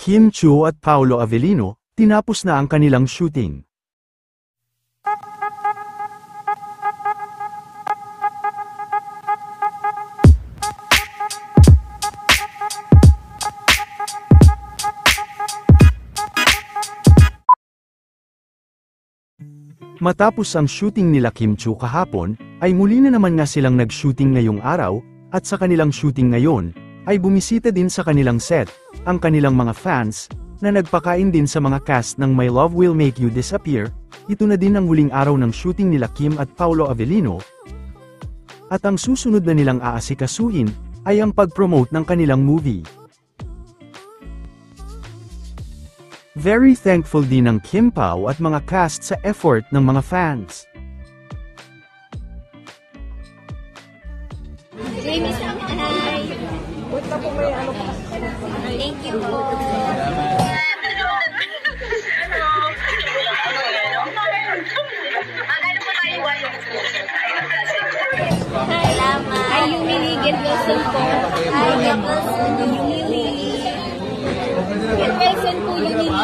Kim Chiu at Paolo Avellino, tinapos na ang kanilang shooting. Matapos ang shooting nila Kim Chiu kahapon, ay muli na naman nga silang nag-shooting ngayong araw, at sa kanilang shooting ngayon, ay bumisita din sa kanilang set, ang kanilang mga fans, na nagpakain din sa mga cast ng My Love Will Make You Disappear. Ito na din ang huling araw ng shooting nila Kim at Paolo Avellino. At ang susunod na nilang aasikasuhin, ay ang pag-promote ng kanilang movie. Very thankful din ng Kim Pao at mga cast sa effort ng mga fans. Jamie, hi! Punta po may ano pa. Thank you po. Salamat. Ay, Yumili, get Wilson po. Ay, get Wilson, Yumili. Get Wilson po, Yumili.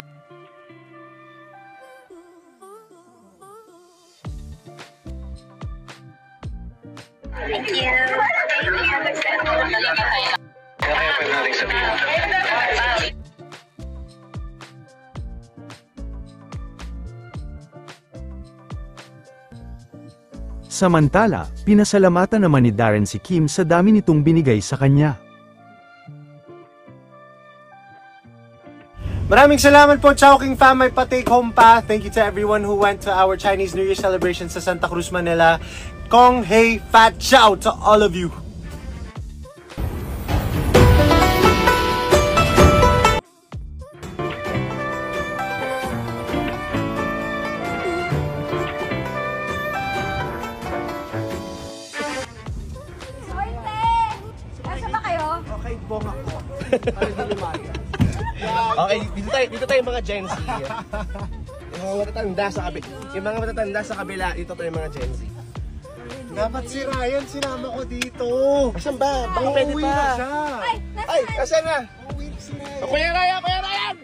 Thank you. Samantala, pinasalamatan naman ni Darren si Kim sa dami nitong binigay sa kanya. Maraming salamat po, Chowking fam, may pa-take home pa. Thank you to everyone who went to our Chinese New Year celebration sa Santa Cruz, Manila. Kong Hei Fat Chow to all of you. Okay, bong ako. Okay, dito tayo mga Gen Z. Yung mga matatanda sa kabila. Yung mga matatanda sa kabila, dito tayo mga Gen Z. Dapat si Ryan, sinama ko dito. Asan ba? Baka pwede Uuwi pa. na siya. Ay, asan na? Uuwi na si Ryan. Kuya Ryan! Kuya Ryan!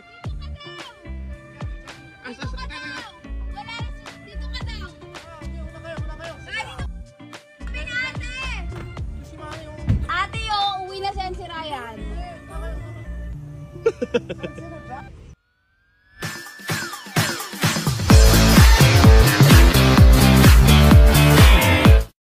Dito ka daw. Ate, uwi na siya si Ryan.